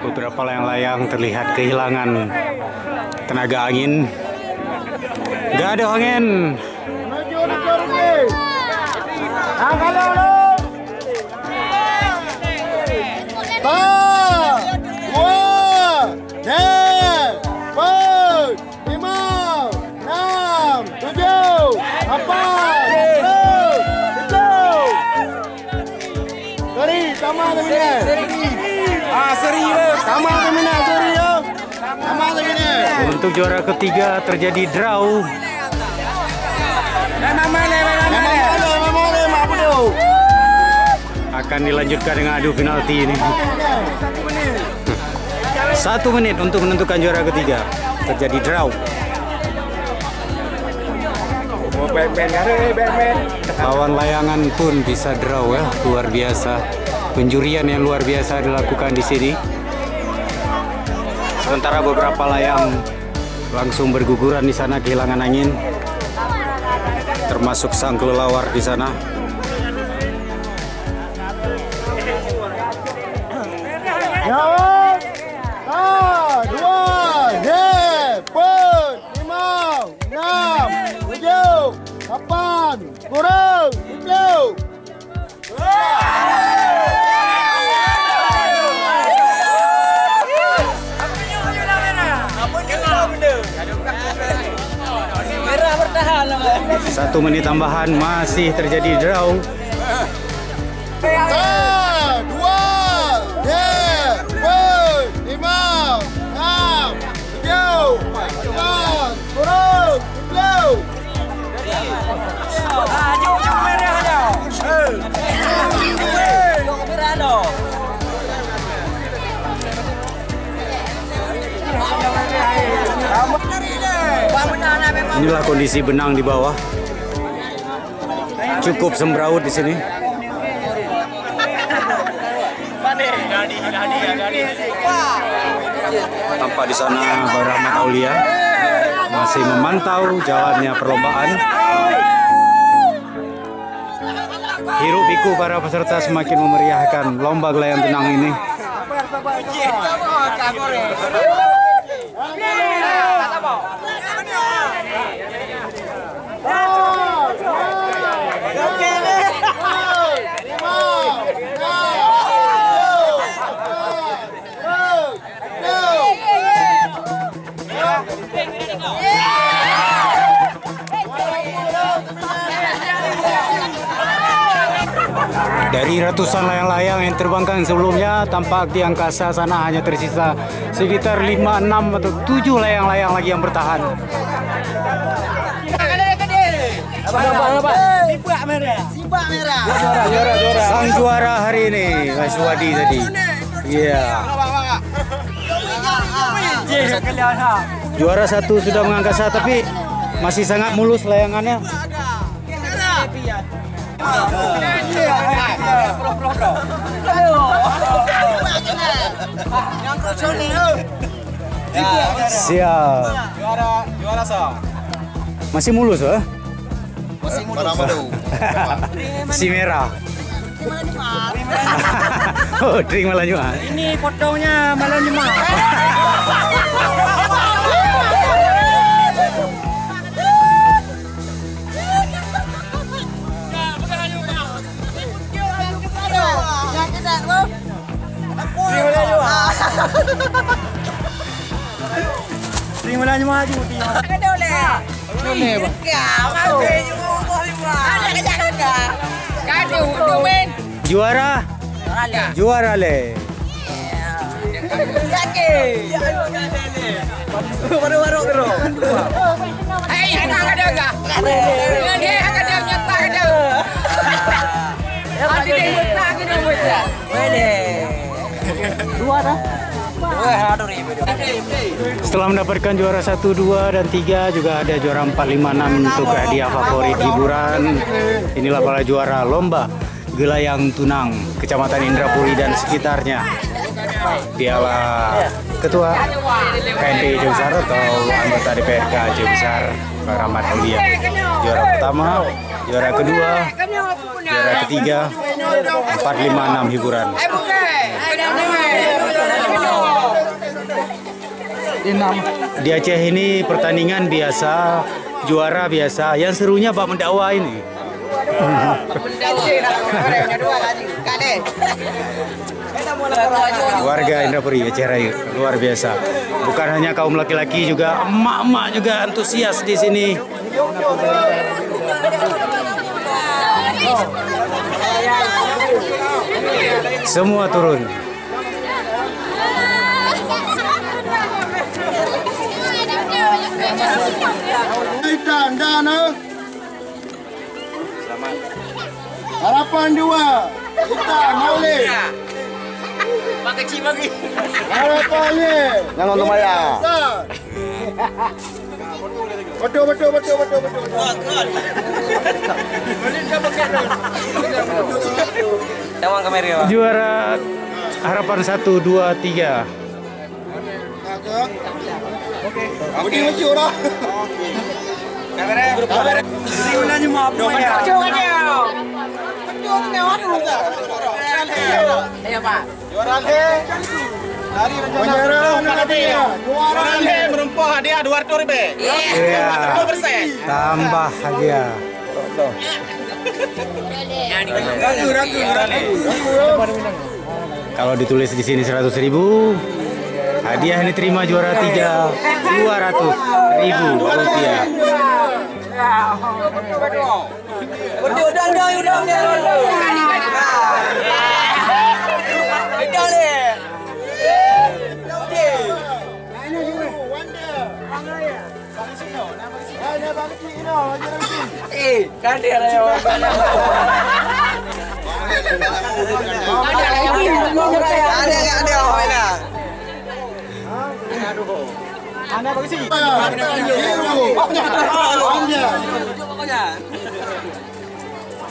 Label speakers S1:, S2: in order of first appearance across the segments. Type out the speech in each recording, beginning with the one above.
S1: Beberapa layang-layang terlihat kehilangan tenaga angin. Gak ada angin. Untuk juara ketiga terjadi draw. Akan dilanjutkan dengan adu penalti ini. 1 menit untuk menentukan juara ketiga. Terjadi draw. Lawan layangan pun bisa draw ya, luar biasa. Penjurian yang luar biasa dilakukan di sini. Sementara beberapa layang langsung berguguran di sana, kehilangan angin. Termasuk sang kelelawar di sana. Satu menit tambahan, masih terjadi draw.
S2: 2, 5, 6, 7, 10.
S1: Inilah kondisi benang di bawah. Cukup sembraut di sini. Tampak di sana Rahmat Aulia masih memantau jalannya perlombaan. Hiruk pikuk para peserta semakin memeriahkan lomba gelayang tenang ini. Dari ratusan layang-layang yang terbangkan sebelumnya, tampak di angkasa sana hanya tersisa sekitar 5, 6 atau 7 layang-layang lagi yang bertahan.
S2: Sibak merah.
S1: Sang juara hari ini, Mas Wadi tadi. Iya. Juara 1 sudah mengangkasa, tapi masih sangat mulus layangannya. Siap.
S2: Juara sah.
S1: Masih mulus, ya?
S2: Masih mulus.
S1: Si merah. Oh, drink malah juga.
S3: Ini fotonya malah nyemak. Terima kasih maju dia.
S2: Ada oleh. Oleh ba?
S1: Juara. Juara le.
S2: Baru-baru bro.
S3: Hei, ada enggak? Ini ada nyata ada. Ada nyata kita buat.
S2: Boleh. Dua dah.
S1: Setelah mendapatkan juara 1, 2, dan 3, juga ada juara 4, 5, 6 untuk hadiah favorit hiburan. Inilah para juara lomba gelayang tunang Kecamatan Indrapuri dan sekitarnya. Piala Ketua KNP Aceh Besar atau anggota DPRK Aceh Besar, Pak Rahmat Aulia. Juara pertama, juara kedua, juara ketiga, 4, 5, 6 hiburan. Di Aceh ini pertandingan biasa, juara biasa. Yang serunya bak mendakwa ini. Warga Indrapuri Aceh Raya luar biasa. Bukan hanya kaum laki-laki, juga emak-emak juga antusias di sini. Semua turun.
S4: Harapan 2 kita Maulid.
S3: Pak kecil lagi.
S4: Harapannya
S2: Yang untuk Maya.
S4: betul.
S2: Tawang kamera ya, Pak.
S1: Juara harapan 1, 2, 3.
S4: Oke, maju lah.
S3: Kamera. Ini maaf ya. Iya, Pak.
S4: Juara dari rencana juara
S3: Merumpah hadiah 200.000.
S1: Iya.
S3: 2%.
S1: Tambah hadiah. Kalau ditulis di sini 100.000, hadiah ini terima juara 3 200.000 rupiah.
S2: Kan dia ada yang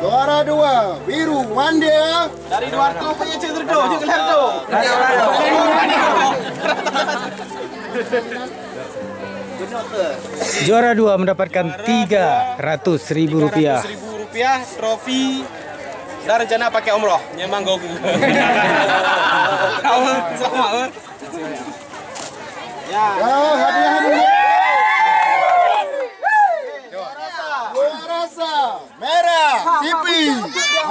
S4: Juara 2 biru Wande.
S3: Dari 200 punya cerdo, kelar tu.
S1: Juara 2 mendapatkan 300.000 rupiah.
S3: 300.000 rupiah, trofi dan rencana pakai umroh. Memang gogu. Selamat.
S4: Ya, hadiah ini. Rasa merah TV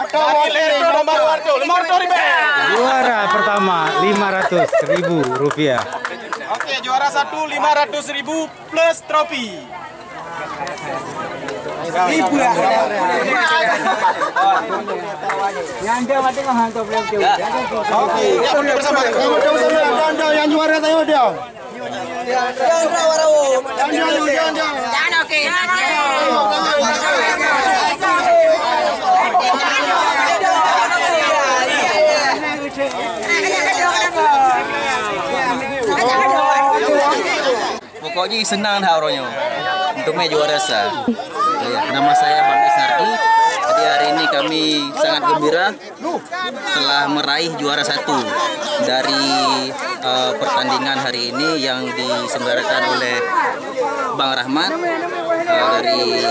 S4: atau
S1: Juara pertama 500.000 rupiah.
S3: Oke, juara 1 500.000 plus trofi. Oke, bersama.
S4: Yang juara tayo dia.
S2: Pokoknya senang hauronya untuk juara sa. Nama saya Bang Isnardi. Jadi hari ini kami sangat gembira telah meraih juara 1 dari pertandingan hari ini yang diselenggarakan oleh Bang Rahmat dari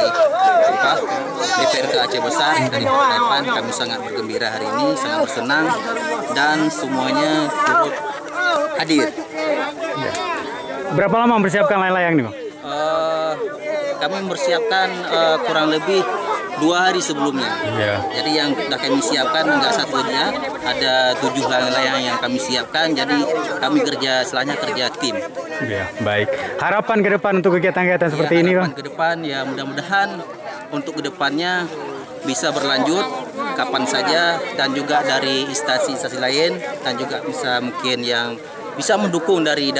S2: DPRK Aceh Besar dari Taipan. Kami sangat bergembira hari ini, sangat bersenang dan semuanya turut hadir.
S1: Berapa lama mempersiapkan layang-layang nih, Bang?
S2: Kami mempersiapkan kurang lebih 2 hari sebelumnya.
S1: Iya.
S2: Jadi yang sudah kami siapkan enggak satu aja, ada 7 layang-layang yang kami siapkan. Jadi kami kerja tim.
S1: Ya, baik. Harapan ke depan untuk kegiatan-kegiatan seperti ini, Bang?
S2: Harapan ke depan ya mudah-mudahan untuk kedepannya bisa berlanjut kapan saja dan juga dari instansi-instansi lain dan juga bisa mungkin yang bisa mendukung dari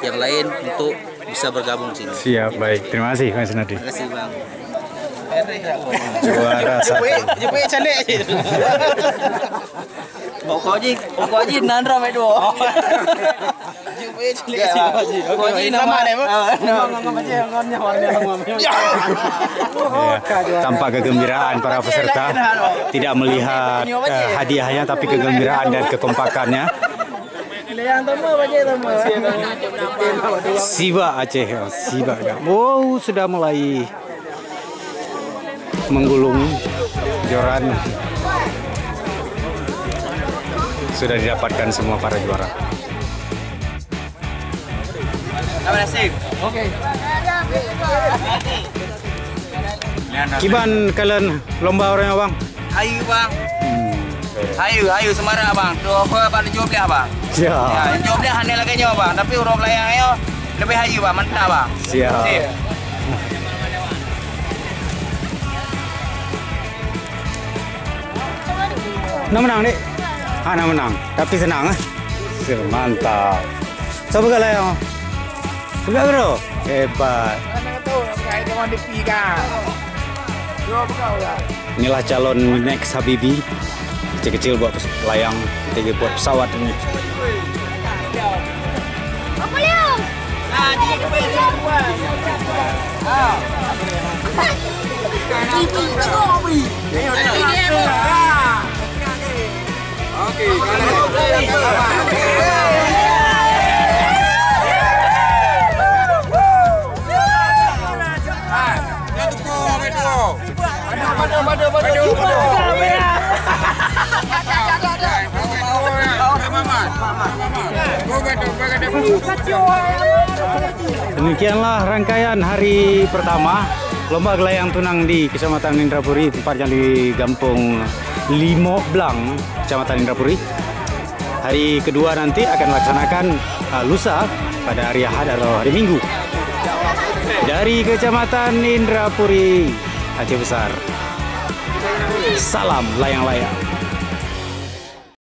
S2: yang lain untuk bisa bergabung di sini.
S1: Siap, baik. Terima kasih, Mas Nadi.
S2: Terima kasih, Bang.
S1: Juara 1.
S3: Jepit cantik.
S2: Pokoknya Nandra medo.
S3: Jepit cantik. Pokoknya nama ni.
S1: Ya, tampak kegembiraan para peserta, tidak melihat hadiahnya tapi kegembiraan dan kekompakannya. Siba Aceh, Siba. Oh, sudah mulai menggulung joran. Sudah didapatkan semua para juara.
S2: Terima kasih. Oke.
S1: Kiban kalian lomba orangnya bang?
S2: Hayu bang. Hayu Semarang bang. Tu apa pada jobleh bang.
S1: Siap.
S2: Ya, jobleh hanya lagi nyawa bang. Tapi urut layang ayo lebih hayu bang. Mantap bang.
S1: Siap. Nah menang dek. Nah menang. Tapi senang mantap. Coba kalian. Suka bro. Hebat. Inilah calon next Habibi. Kecil-kecil buat layang, tinggi buat pesawat ini.
S5: Apa Leo?
S1: Demikianlah rangkaian hari pertama lomba gelayang tunang di Kecamatan Indrapuri, tepatnya di Kampung Limo Blang, Kecamatan Indrapuri. Hari kedua nanti akan melaksanakan lusa pada hari Ahad atau hari Minggu. Dari Kecamatan Indrapuri, Aceh Besar. Salam layang-layang.